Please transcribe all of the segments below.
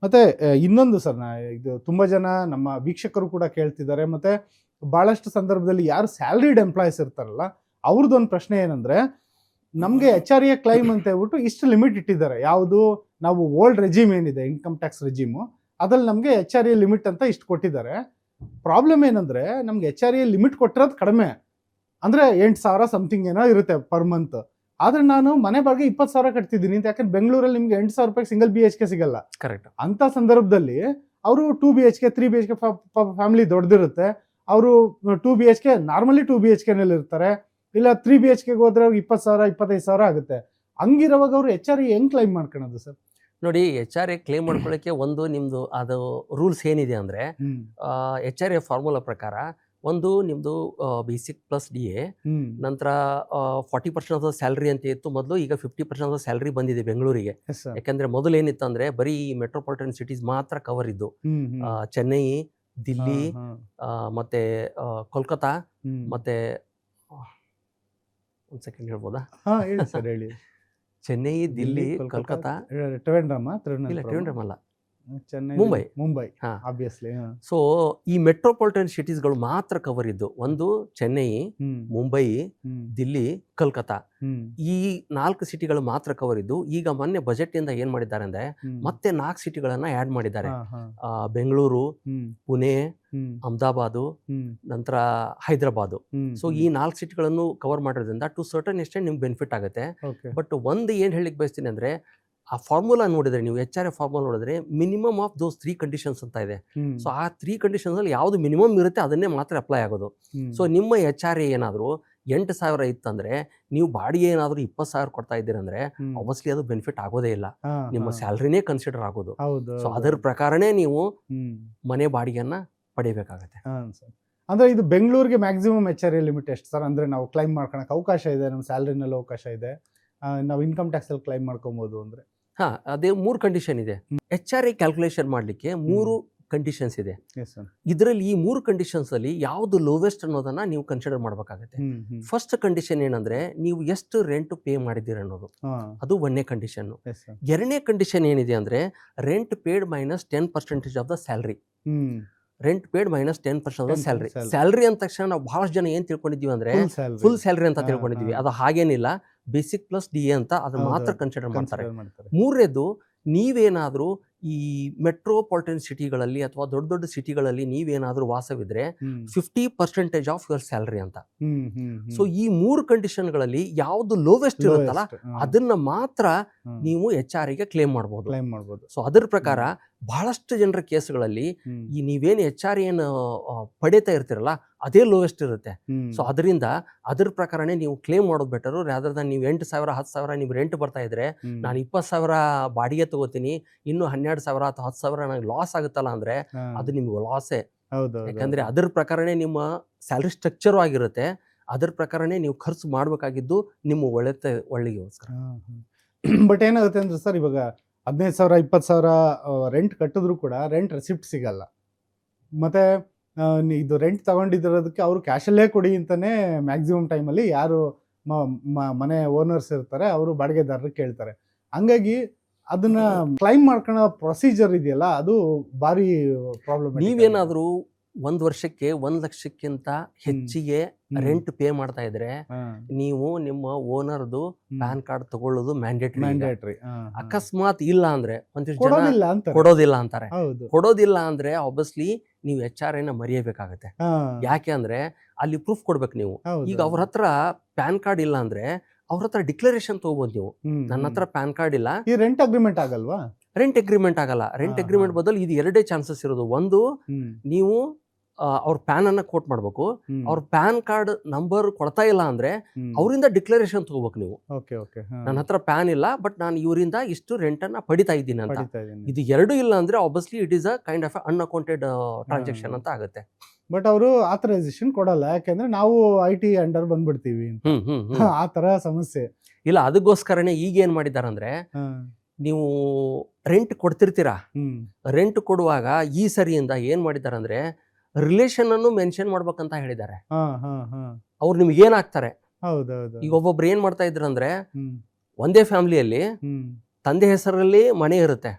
ಮತ್ತೆ ಇನ್ನೊಂದು ಸರ್, ಇದು ತುಂಬಾ ಜನ ನಮ್ಮ ವೀಕ್ಷಕರು ಕೂಡ ಕೇಳ್ತಿದ್ದಾರೆ, ಮತ್ತೆ ಬಹಳಷ್ಟು ಸಂದರ್ಭದಲ್ಲಿ ಯಾರು ಸ್ಯಾಲರಿಡ್ ಎಂಪ್ಲಾಯೀಸ್ ಇರ್ತಾರಲ್ಲ ಅವ್ರದ್ದೊಂದು ಪ್ರಶ್ನೆ ಏನಂದ್ರೆ, ನಮ್ಗೆ HRA ಕ್ಲೈಮ್ ಅಂತ ಹೇಳ್ಬಿಟ್ಟು ಇಷ್ಟು ಲಿಮಿಟ್ ಇಟ್ಟಿದ್ದಾರೆ. ಯಾವುದು, ನಾವು ಓಲ್ಡ್ ರೆಜಿಮ್ ಏನಿದೆ ಇನ್ಕಮ್ ಟ್ಯಾಕ್ಸ್ ರೆಜಿಮು, ಅದ್ರಲ್ಲಿ ನಮ್ಗೆ HRA ಲಿಮಿಟ್ ಅಂತ ಇಷ್ಟು ಕೊಟ್ಟಿದ್ದಾರೆ. ಪ್ರಾಬ್ಲಮ್ ಏನಂದ್ರೆ, ನಮ್ಗೆ HRA ಲಿಮಿಟ್ ಕೊಟ್ಟಿರೋದು ಕಡಿಮೆ, ಅಂದ್ರೆ 8,000 ಸಮಥಿಂಗ್ ಏನೋ ಇರುತ್ತೆ ಪರ್ ಮಂತ್. ಆದ್ರೆ ನಾನು ಮನೆ ಬಾಡಿಗೆ 20,000 ಕಟ್ತಿದ್ದೀನಿ ಅಂತ. ಯಾಕಂದ್ರೆ ಬೆಂಗಳೂರಲ್ಲಿ ನಿಮ್ಗೆ 8,000 ರೂಪಾಯಿ ಸಿಂಗಲ್ BHK ಸಿಗಲ್ಲ. ಕರೆಕ್ಟ್. ಅಂತ ಸಂದರ್ಭದಲ್ಲಿ ಅವರು 2 BHK 3 BHK ಫ್ಯಾಮಿಲಿ ದೊಡ್ಡದಿರುತ್ತೆ, ಅವರು 2 BHK ನಾರ್ಮಲಿ 2 BHK ನಲ್ಲಿ ಇರ್ತಾರೆ. ಇಲ್ಲ 3 BHK ಹೋದ್ರೆ ಅವ್ರಿಗೆ 20,000 25,000 ಆಗುತ್ತೆ. ಹಂಗಿರುವಾಗ ಅವರು HRA ಹೆಂಗ್ ಕ್ಲೈಮ್ ಮಾಡ್ಕೊಳ್ಳೋದು ಸರ್? ನೋಡಿ, HRA ಕ್ಲೇಮ್ ಮಾಡ್ಕೊಳ್ಳೋಕ್ಕೆ ಒಂದು ನಿಮ್ದು ಅದು ರೂಲ್ಸ್ ಏನಿದೆ ಅಂದ್ರೆ, HRA ಫಾರ್ಮುಲಾ ಪ್ರಕಾರ ಒಂದು ನಿಮ್ದು ಬೇಸಿಕ್ ಪ್ಲಸ್ DA, ನಂತರ 40% ಆಫ್ ದ ಸ್ಯಾಲ್ರಿ ಅಂತ ಇತ್ತು ಮೊದಲು. ಈಗ 50% ಆಫ್ ದ ಸ್ಯಾಲ್ರಿ ಬಂದಿದೆ ಬೆಂಗಳೂರಿಗೆ. ಯಾಕಂದ್ರೆ ಮೊದಲು ಏನಿತ್ತು ಅಂದ್ರೆ ಬರೀ ಮೆಟ್ರೋಪಾಲಿಟನ್ ಸಿಟೀಸ್ ಮಾತ್ರ ಕವರ್ ಇದ್ದು. ಚೆನ್ನೈ, ದಿಲ್ಲಿ, ಮತ್ತೆ ಕೋಲ್ಕತ್ತಾ, ಮತ್ತೆ ಒಂದು ಸೆಕೆಂಡ್ ಹೇಳ್ಬೋದಾ? ಹೇಳಿ ಸರ್, ಹೇಳಿ. ಚೆನ್ನೈ, ದಿಲ್ಲಿ, ಕೋಲ್ಕತ್ತಾ, ಟ್ರಿವೆಂಡ್ರಮ್ ಅಲ್ಲ, ಚೆನ್ನೈ, ಮುಂಬೈ. ಆಬ್ವಿಯಸ್ಲಿ. ಸೊ ಈ ಮೆಟ್ರೋಪಾಲಿಟನ್ ಸಿಟೀಸ್ಗಳು ಮಾತ್ರ ಕವರ್ ಇದ್ದು. ಒಂದು ಚೆನ್ನೈ, ಮುಂಬೈ, ದಿಲ್ಲಿ, ಕೋಲ್ಕತ್ತಾ, ಈ 4 ಸಿಟಿಗಳು ಮಾತ್ರ ಕವರ್ ಇದ್ದು. ಈಗ ಮೊನ್ನೆ ಬಜೆಟ್ ಇಂದ ಏನ್ ಮಾಡಿದ್ದಾರೆ ಅಂದ್ರೆ ಮತ್ತೆ 4 ಸಿಟಿಗಳನ್ನ ಆಡ್ ಮಾಡಿದ್ದಾರೆ. ಬೆಂಗಳೂರು, ಪುಣೆ, ಅಹಮದಾಬಾದು, ನಂತರ ಹೈದರಾಬಾದ್. ಸೊ ಈ 4 ಸಿಟಿಗಳನ್ನು ಕವರ್ ಮಾಡೋದ್ರಿಂದ ಟು ಸರ್ಟನ್ ಎಕ್ಸ್ಟೆಂಟ್ ನಿಮ್ಗೆ ಬೆನಿಫಿಟ್ ಆಗುತ್ತೆ. ಬಟ್ ಒಂದು ಏನ್ ಹೇಳಿಕ್ ಬಯಸ್ತೀನಿ ಅಂದ್ರೆ, ಆ ಫಾರ್ಮುಲಾ ನೋಡಿದ್ರೆ, ನೀವು HRA ಫಾರ್ಮುಲಾ ನೋಡಿದ್ರೆ ಮಿನಿಮಮ್ ಆಫ್ ದೋಸ್ 3 ಕಂಡೀಷನ್ಸ್ ಅಂತ ಇದೆ. ಸೊ ಆ 3 ಕಂಡೀಷನ್ಸ್ ಅಲ್ಲಿ ಯಾವ್ದು ಮಿನಿಮಮ್ ಇರುತ್ತೆ ಅದನ್ನೇ ಮಾತ್ರ ಅಪ್ಲೈ ಆಗೋದು. ಸೊ ನಿಮ್ಮ HRA ಏನಾದ್ರು 8,000 ಇತ್ತಂದ್ರೆ, ನೀವು ಬಾಡಿಗೆ ಏನಾದ್ರು 20,000 ಕೊಡ್ತಾ ಇದ್ದೀರಂದ್ರೆ ಆಬ್ವಿಯಸ್ಲಿ ಅದು ಬೆನಿಫಿಟ್ ಆಗೋದೇ ಇಲ್ಲ. ನಿಮ್ಮ ಸ್ಯಾಲ್ರಿನೇ ಕನ್ಸಿಡರ್ ಆಗೋದು. ಸೊ ಅದರ ಪ್ರಕಾರನೇ ನೀವು ಮನೆ ಬಾಡಿಗೆಯನ್ನ ಪಡಿಬೇಕಾಗತ್ತೆ. ಅಂದ್ರೆ ಇದು ಬೆಂಗಳೂರಿಗೆ ಮ್ಯಾಕ್ಸಿಮಮ್ HRA ಲಿಮಿಟ್ ಎಷ್ಟು ಸರ್? ಅಂದ್ರೆ ನಾವು ಕ್ಲೈಮ್ ಮಾಡ್ಕೊಳಕ್ ಅವಕಾಶ ಇದೆ, ನಮ್ಮ ಸ್ಯಾಲರಿನಲ್ಲಿ ಅವಕಾಶ ಇದೆ, ನಾವು ಇನ್ಕಮ್ ಟ್ಯಾಕ್ಸ್ ಅಲ್ಲಿ ಕ್ಲೈಮ್ ಮಾಡ್ಕೊಬಹುದು ಅಂದ್ರೆ? ಅದೇ 3 ಕಂಡೀಷನ್ ಇದೆ. HRA ಕ್ಯಾಲ್ಕುಲೇಷನ್ ಮಾಡ್ಲಿಕ್ಕೆ 3 ಕಂಡೀಷನ್ಸ್ ಇದೆ. ಇದರಲ್ಲಿ ಈ 3 ಕಂಡೀಷನ್ಸ್ ಅಲ್ಲಿ ಯಾವ್ದು ಲೋವೆಸ್ಟ್ ಅನ್ನೋದನ್ನ ನೀವು ಕನ್ಸಿಡರ್ ಮಾಡ್ಬೇಕಾಗತ್ತೆ. ಫಸ್ಟ್ ಕಂಡೀಷನ್ ಏನಂದ್ರೆ, ನೀವು ಎಷ್ಟು ರೆಂಟ್ ಪೇ ಮಾಡಿದ್ದೀರ ಅನ್ನೋದು, ಅದು 1ನೇ ಕಂಡೀಷನ್. 2ನೇ ಕಂಡೀಷನ್ ಏನಿದೆ ಅಂದ್ರೆ, rent paid minus 10% of the salary. Rent paid minus 10% of the salary. Salary ಅಂದ ತಕ್ಷಣ ನಾವು ಬಹಳಷ್ಟು ಜನ ಏನ್ ತಿಳ್ಕೊಂಡಿದೀವಿ ಅಂದ್ರೆ ಫುಲ್ ಸ್ಯಾಲ್ರಿ ಅಂತ ತಿಳ್ಕೊಂಡಿದೀವಿ. ಅದು ಹಾಗೇನಿಲ್ಲ. ಬೇಸಿಕ್ ಪ್ಲಸ್ DA ಅಂತ ಅದನ್ನ ಮಾತ್ರ ಕನ್ಸಿಡರ್ ಮಾಡ್ತಾರೆ. 3ನೇದು, ನೀವೇನಾದ್ರೂ ಈ ಮೆಟ್ರೋಪಾಲಿಟನ್ ಸಿಟಿಗಳಲ್ಲಿ ಅಥವಾ ದೊಡ್ಡ ದೊಡ್ಡ ಸಿಟಿಗಳಲ್ಲಿ ನೀವೇನಾದ್ರೂ ವಾಸವಿದ್ರೆ 50% ಆಫ್ ಯುವರ್ ಸ್ಯಾಲರಿ ಅಂತ. ಸೊ ಈ 3 ಕಂಡೀಷನ್ಗಳಲ್ಲಿ ಯಾವ್ದು ಲೋವೆಸ್ಟ್ ಇರುತ್ತಲ್ಲ ಅದನ್ನ ಮಾತ್ರ ನೀವು HRA ಕ್ಲೇಮ್ ಮಾಡಬಹುದು. ಸೊ ಅದರ ಪ್ರಕಾರ ಬಹಳಷ್ಟು ಜನರ ಕೇಸ್ಗಳಲ್ಲಿ ಈ ನೀವೇನು HRA ಪಡೀತಾ ಇರ್ತೀರಲ್ಲ ಅದೇ ಲೋವೆಸ್ಟ್ ಇರುತ್ತೆ. ಸೊ ಅದರಿಂದ ಅದ್ರ ಪ್ರಕಾರನೇ ನೀವು ಕ್ಲೇಮ್ ಮಾಡೋದು ಬೆಟರು. ರಾದರ್ ದನ್ ನೀವು 8,000 10,000 ನೀವು ರೆಂಟ್ ಬರ್ತಾ ಇದ್ರೆ, ನಾನು 20,000 ಬಾಡಿಗೆ ತಗೋತೀನಿ, ಇನ್ನು 12,000 ಅಥವಾ 10,000 ನನಗೆ ಲಾಸ್ ಆಗುತ್ತಲ್ಲ ಅಂದ್ರೆ ಅದು ನಿಮ್ಗೆ ಲಾಸೇ. ಯಾಕಂದ್ರೆ ಅದ್ರ ಪ್ರಕಾರನೇ ನಿಮ್ಮ ಸ್ಯಾಲರಿ ಸ್ಟ್ರಕ್ಚರ್ ಆಗಿರುತ್ತೆ. ಅದ್ರ ಪ್ರಕಾರನೇ ನೀವು ಖರ್ಚು ಮಾಡ್ಬೇಕಾಗಿದ್ದು ನಿಮ್ಮ ಒಳ್ಳೆಗೋಸ್ಕರ. ಬಟ್ ಏನಾಗುತ್ತೆ ಅಂದ್ರೆ ಸರ್, ಇವಾಗ 15,000 20,000 ರೆಂಟ್ ಕಟ್ಟಿದ್ರು ಕೂಡ ರೆಂಟ್ ರೆಸಿಪ್ಟ್ ಸಿಗಲ್ಲ. ಮತ್ತೆ ಇದು ರೆಂಟ್ ತಗೊಂಡಿರೋದಕ್ಕೆ ಅವರು ಕ್ಯಾಶಲ್ಲೇ ಕೊಡಿ ಅಂತಾನೆ ಮ್ಯಾಕ್ಸಿಮಮ್ ಟೈಮಲ್ಲಿ ಯಾರು ಮನೆ ಓನರ್ಸ್ ಇರ್ತಾರೆ ಅವರು ಬಾಡಿಗೆದಾರರಿಗೆ ಕೇಳ್ತಾರೆ. ಹಂಗಾಗಿ ಅದನ್ನ ಕ್ಲೈಮ್ ಮಾಡ್ಕೊಳ್ಳೋ ಪ್ರೊಸೀಜರ್ ಇದೆಯಲ್ಲ, ಅದು ಭಾರಿ ಪ್ರಾಬ್ಲಮ್. ನೀವೇನಾದ್ರೂ 1 ವರ್ಷಕ್ಕೆ 1 ಲಕ್ಷಕ್ಕಿಂತ ಹೆಚ್ಚಿಗೆ ರೆಂಟ್ ಪೇ ಮಾಡ್ತಾ ಇದ್ರೆ, ನೀವು ನಿಮ್ಮ ಓನರ್ದು ಪ್ಯಾನ್ ಕಾರ್ಡ್ ತಗೊಳ್ಳೋದು ಮ್ಯಾಂಡೇಟರಿ. ಅಕಸ್ಮಾತ್ ಇಲ್ಲ ಅಂದ್ರೆ ಕೊಡೋದಿಲ್ಲ ಅಂತಾರೆ. ಕೊಡೋದಿಲ್ಲ ಅಂದ್ರೆ ಆಬ್ವಿಯಸ್ಲಿ ನೀವು HRA ಮರೆಯಬೇಕಾಗತ್ತೆ. ಯಾಕೆ ಅಂದ್ರೆ ಅಲ್ಲಿ ಪ್ರೂಫ್ ಕೊಡ್ಬೇಕು ನೀವು. ಈಗ ಅವ್ರ ಹತ್ರ ಪ್ಯಾನ್ ಕಾರ್ಡ್ ಇಲ್ಲ ಅಂದ್ರೆ ಅವ್ರ ಹತ್ರ ಡಿಕ್ಲರೇಷನ್ ತಗೋಬಹುದು ನೀವು. ನನ್ನ ಹತ್ರ ಪ್ಯಾನ್ ಕಾರ್ಡ್ ಇಲ್ಲ, ಈ ರೆಂಟ್ ಅಗ್ರಿಮೆಂಟ್ ಆಗಲ್ವಾ? ರೆಂಟ್ ಅಗ್ರಿಮೆಂಟ್ ಆಗಲ್ಲ. ರೆಂಟ್ ಅಗ್ರಿಮೆಂಟ್ ಬದಲು ಇದು 2 ಚಾನ್ಸಸ್ ಇರೋದು. ಒಂದು, ನೀವು ಅವ್ರ ಪ್ಯಾನ್ ಅನ್ನ ಕೋಟ್ ಮಾಡ್ಬೇಕು. ಅವ್ರ ಪ್ಯಾನ್ ಕಾರ್ಡ್ ನಂಬರ್ ಕೊಡ್ತಾ ಇಲ್ಲ ಅಂದ್ರೆ ಅವರಿಂದ ಡಿಕ್ಲರೇಷನ್ ತಗೋಬೇಕು ನೀವು. ನನ್ನ ಹತ್ರ ಪ್ಯಾನ್ ಇಲ್ಲ, ಬಟ್ ನಾನು ಇವರಿಂದ ಇಷ್ಟು ರೆಂಟ್ ಅನ್ನ ಪಡಿತಾ ಇದ್ದೀನಿ ಅಂತ. ಇದು 2 ಇಲ್ಲ ಅಂದ್ರೆ obviously it is a kind of unaccounted transaction ಅಂತ ಆಗುತ್ತೆ. ಬಟ್ ಅವರು ಆಥರೈಸೇಷನ್ ಕೊಡಲ್ಲ, ಯಾಕಂದ್ರೆ ನಾವು IT ಅಂಡರ್ ಬಂದ್ಬಿಡ್ತೀವಿ. ಆ ತರ ಸಮಸ್ಯೆ ಇಲ್ಲ. ಅದಕ್ಕೋಸ್ಕರನೇ ಈಗ ಏನ್ ಮಾಡಿದಾರೆ ಅಂದ್ರೆ, ನೀವು ರೆಂಟ್ ಕೊಡ್ತಿರ್ತೀರಾ, ರೆಂಟ್ ಕೊಡುವಾಗ ಈ ಸರಿಯಿಂದ ಏನ್ ಮಾಡಿದಾರೆ ಅಂದ್ರೆ ರಿಲೇಷನ್ ಅನ್ನು ಮೆನ್ಷನ್ ಮಾಡ್ಬೇಕಂತ ಹೇಳಿದ್ದಾರೆ. ಅವ್ರು ನಿಮ್ಗೆ ಏನಾಗ್ತಾರೆ, ಈಗ ಒಬ್ಬೊಬ್ರು ಏನ್ ಮಾಡ್ತಾ ಇದ್ರು ಅಂದ್ರೆ, ಒಂದೇ ಫ್ಯಾಮಿಲಿಯಲ್ಲಿ ತಂದೆ ಹೆಸರಲ್ಲಿ ಮನೆ ಇರುತ್ತೆ,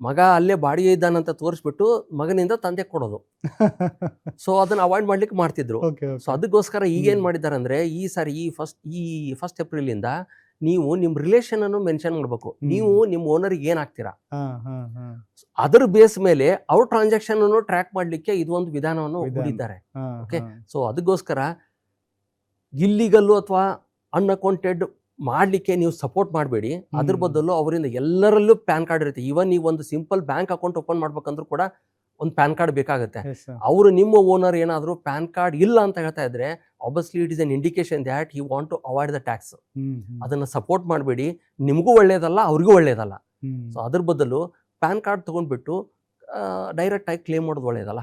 ಮಗ ಅಲ್ಲೇ ಬಾಡಿಗೆ ಇದ್ದಾನಂತ ತೋರಿಸ್ಬಿಟ್ಟು ಮಗನಿಂದ ತಂದೆ ಕೊಡೋದು. ಸೊ ಅದನ್ನ ಅವಾಯ್ಡ್ ಮಾಡ್ಲಿಕ್ಕೆ ಮಾಡ್ತಿದ್ರು. ಸೊ ಅದಕ್ಕೋಸ್ಕರ ಈಗ ಏನ್ ಮಾಡಿದ್ದಾರೆ ಅಂದ್ರೆ ಈ ಸಾರಿ ಈ ಫಸ್ಟ್ ಏಪ್ರಿಲ್ ಇಂದ ನೀವು ನಿಮ್ ರಿಲೇಷನ್ ಅನ್ನು ಮೆನ್ಷನ್ ಮಾಡ್ಬೇಕು. ನೀವು ನಿಮ್ ಓನರ್ಗೆ ಏನ್ ಆಗ್ತೀರಾ ಅದರ ಬೇಸ್ ಮೇಲೆ ಅವ್ರ ಟ್ರಾನ್ಸಾಕ್ಷನ್ ಅನ್ನು ಟ್ರ್ಯಾಕ್ ಮಾಡ್ಲಿಕ್ಕೆ ಇದು ಒಂದು ವಿಧಾನವನ್ನು ಹೂಡಿದ್ದಾರೆ. ಓಕೆ, ಸೊ ಅದಕ್ಕೋಸ್ಕರ ಇಲ್ಲಿಗಲ್ಲು ಅಥವಾ ಅನ್ಅಕೌಂಟೆಡ್ ಮಾಡ್ಲಿಕ್ಕೆ ನೀವು ಸಪೋರ್ಟ್ ಮಾಡಬೇಡಿ. ಅದ್ರ ಬದಲು ಅವರಿಂದ ಎಲ್ಲರಲ್ಲೂ ಪ್ಯಾನ್ ಕಾರ್ಡ್ ಇರುತ್ತೆ. ಈವನ್ ನೀವು ಒಂದು ಸಿಂಪಲ್ ಬ್ಯಾಂಕ್ ಅಕೌಂಟ್ ಓಪನ್ ಮಾಡ್ಬೇಕಂದ್ರೂ ಕೂಡ ಒಂದು ಪ್ಯಾನ್ ಕಾರ್ಡ್ ಬೇಕಾಗುತ್ತೆ. ಅವರು ನಿಮ್ಮ ಓನರ್ ಏನಾದ್ರು ಪ್ಯಾನ್ ಕಾರ್ಡ್ ಇಲ್ಲ ಅಂತ ಹೇಳ್ತಾ ಇದ್ರೆ obviously it is an indication that he want to avoid the tax. ಅದನ್ನ ಸಪೋರ್ಟ್ ಮಾಡಬೇಡಿ, ನಿಮಗೂ ಒಳ್ಳೇದಲ್ಲ ಅವ್ರಿಗೂ ಒಳ್ಳೇದಲ್ಲ. ಸೊ ಅದ್ರ ಬದಲು ಪ್ಯಾನ್ ಕಾರ್ಡ್ ತಗೊಂಡ್ಬಿಟ್ಟು ಡೈರೆಕ್ಟ್ ಆಗಿ ಕ್ಲೇಮ್ ಮಾಡೋದು ಒಳ್ಳೇದಲ್ಲ.